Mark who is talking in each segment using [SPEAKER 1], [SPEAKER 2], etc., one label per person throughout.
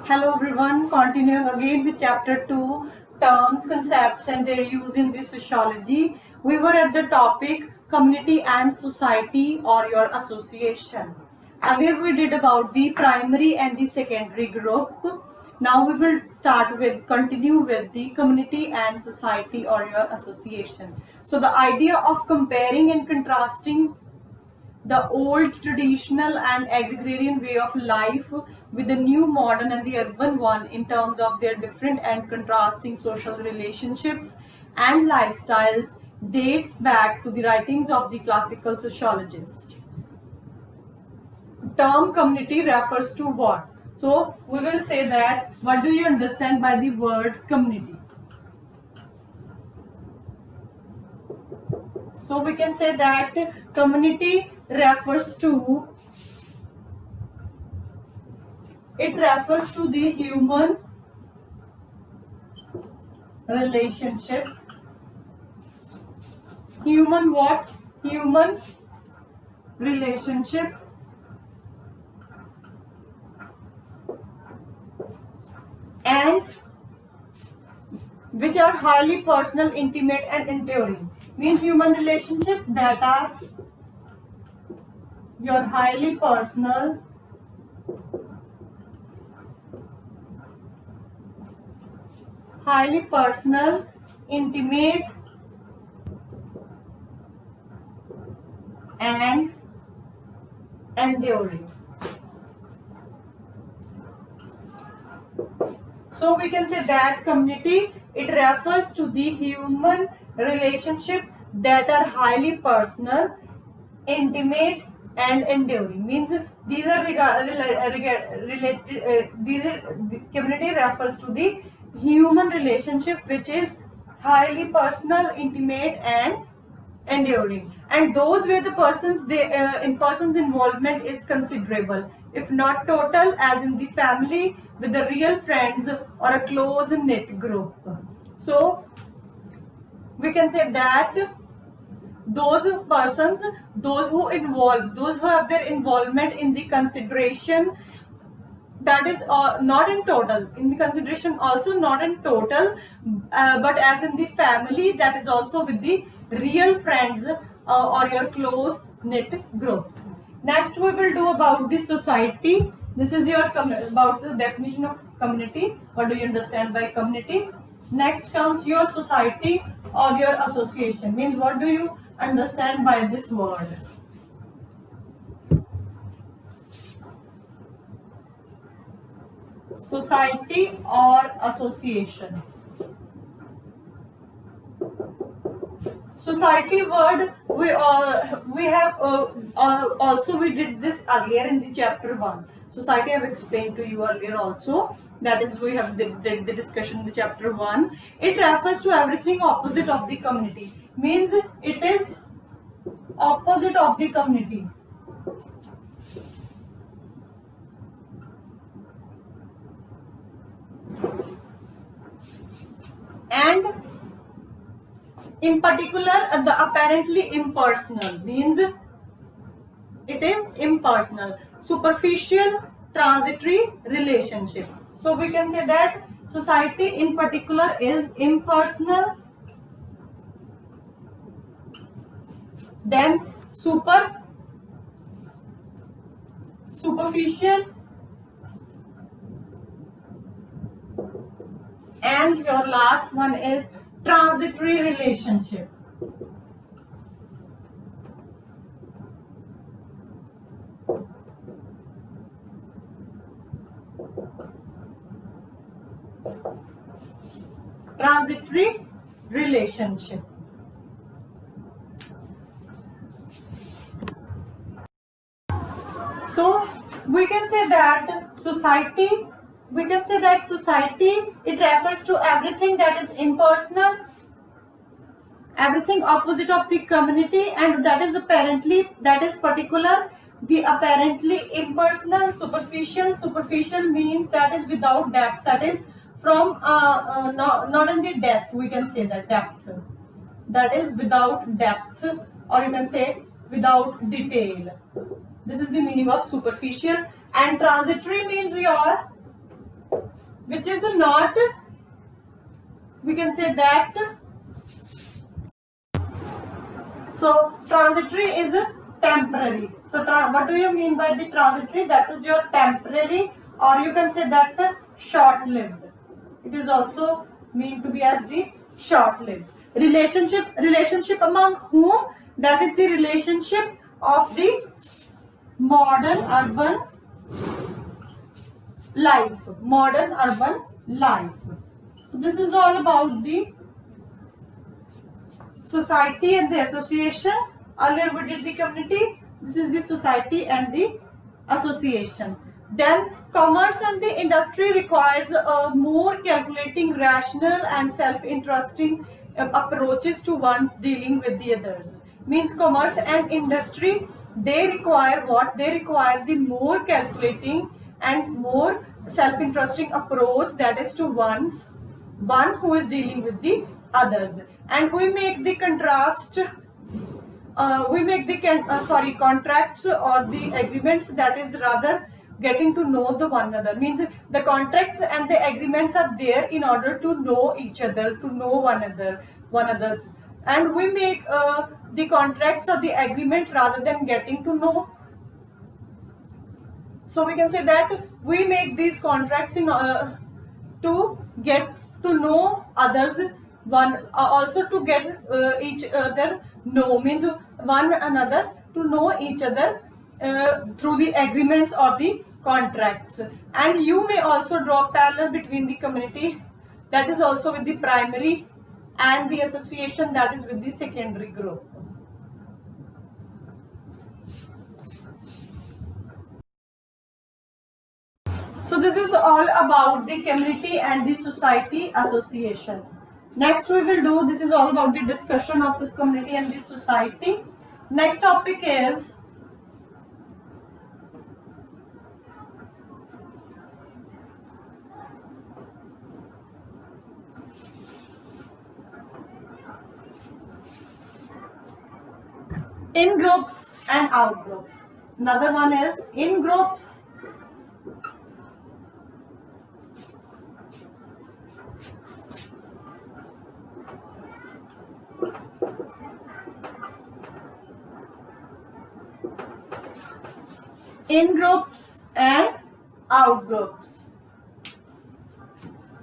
[SPEAKER 1] Hello everyone, continuing again with chapter 2, terms, concepts and their use in the sociology. We were at the topic community and society or your association. Earlier we did about the primary and the secondary group. Now we will continue with the community and society or your association. So the idea of comparing and contrasting the old traditional and agrarian way of life with the new modern and the urban one in terms of their different and contrasting social relationships and lifestyles dates back to the writings of the classical sociologists. Term community refers to what? So we will say that what do you understand by the word community? So we can say that community refers to the human relationship. Human what? Human relationship and which are highly personal, intimate and enduring. Means human relationship that are your highly personal, intimate and enduring. So we can say that community, it refers to the human relationship that are highly personal, intimate and enduring. Means these are the community refers to the human relationship which is highly personal, intimate and enduring, and those where the person's involvement is considerable, if not total, as in the family, with the real friends or a close knit group. So we can say that those persons, those who have their involvement in the consideration, that is not in total, in the consideration also not in total, but as in the family, that is also with the real friends or your close knit groups. Next we will do about the society. This is your about the definition of community. What do you understand by community? Next comes your society or your association. Means what do you understand by this word? Society or association. Society word we have also we did this earlier in the chapter 1. Society I have explained to you earlier also, that is we have did the discussion in the chapter 1. It refers to everything opposite of the community. Means it is opposite of the community. And in particular the apparently impersonal. Means it is impersonal, superficial, transitory relationship. So we can say that society in particular is impersonal, then superficial, and your last one is transitory relationship. Transitory relationship. So we can say that society, it refers to everything that is impersonal, everything opposite of the community, and that is particular, the apparently impersonal, superficial means that is without depth, that is from not in the depth, we can say that depth, that is without depth, or you can say without detail. This is the meaning of superficial. And transitory means your which is not, we can say that, so transitory is temporary. So what do you mean by the transitory? That is your temporary, or you can say that short-lived. It is also mean to be as the short-lived. Relationship among whom? That is the relationship of the modern urban life. Modern urban life. So this is all about the society and the association. Earlier we did the community. This is the society and the association. Then commerce and the industry requires a more calculating, rational and self-interesting approaches to one's dealing with the others. Means commerce and industry, they require what? They require the more calculating and more self-interesting approach, that is to one who is dealing with the others. And we make the contrast, contracts or the agreements, that is rather getting to know the one another. Means the contracts and the agreements are there in order to know each other, to know one another's, and we make the contracts or the agreement rather than getting to know. So we can say that we make these contracts in to get to know others, also to get each other know, means one another to know each other through the agreements or the contracts. And you may also draw parallel between the community, that is also with the primary, and the association, that is with the secondary group. So this is all about the community and the society association. Next we will do, this is all about the discussion of this community and the society. Next topic is in groups and out groups. Another one is in groups and out groups.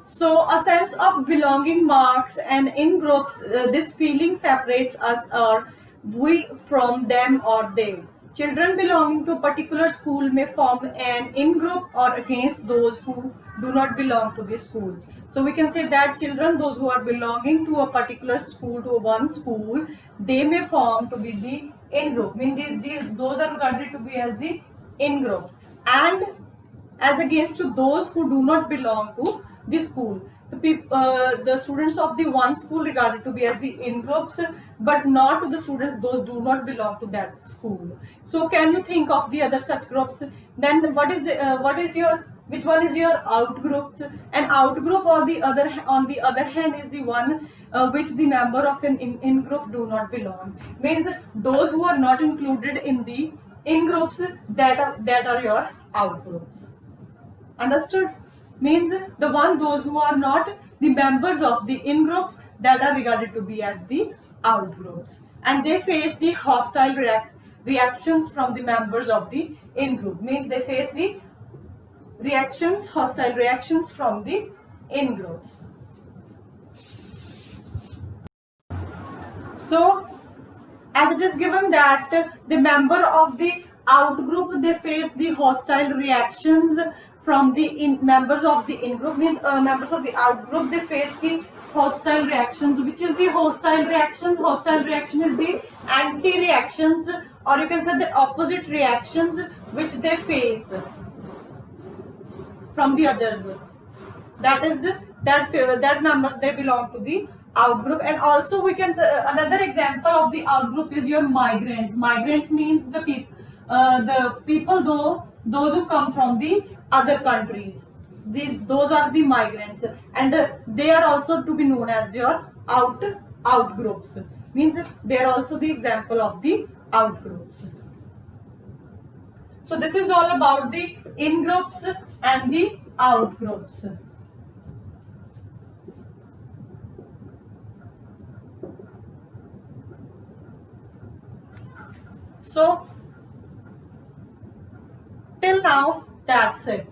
[SPEAKER 1] So a sense of belonging marks, and in groups this feeling separates us, or we from them or they. Children belonging to a particular school may form an in-group or against those who do not belong to the schools. So we can say that children, those who are belonging to a particular school, to one school, they may form to be the in-group. I mean, those are regarded to be as the in-group, and as against to those who do not belong to the school. The students of the one school regarded to be as the in-groups, but not to the students those do not belong to that school. So can you think of the other such groups? Then which one is your out group? An out group, or on the other hand, is the one which the member of an in group do not belong. Means those who are not included in the in groups, that are your out groups. Understood? Means those who are not the members of the in groups, that are regarded to be as the out groups, and they face the hostile reactions from the members of the in group. Means they face the hostile reactions from the in groups. So as it is given that the member of the out group, they face the hostile reactions from the members of the in group. Means members of the out group, they face the hostile reactions. Which is the hostile reactions? Hostile reaction is the anti reactions, or you can say the opposite reactions which they face from the others. That is that members, they belong to the out group. And also we can another example of the out group is your migrants. Migrants means the people those who come from the other countries. Those are the migrants, and they are also to be known as your out groups. Means they are also the example of the out groups. So this is all about the in groups and the out groups. So till now, that's it.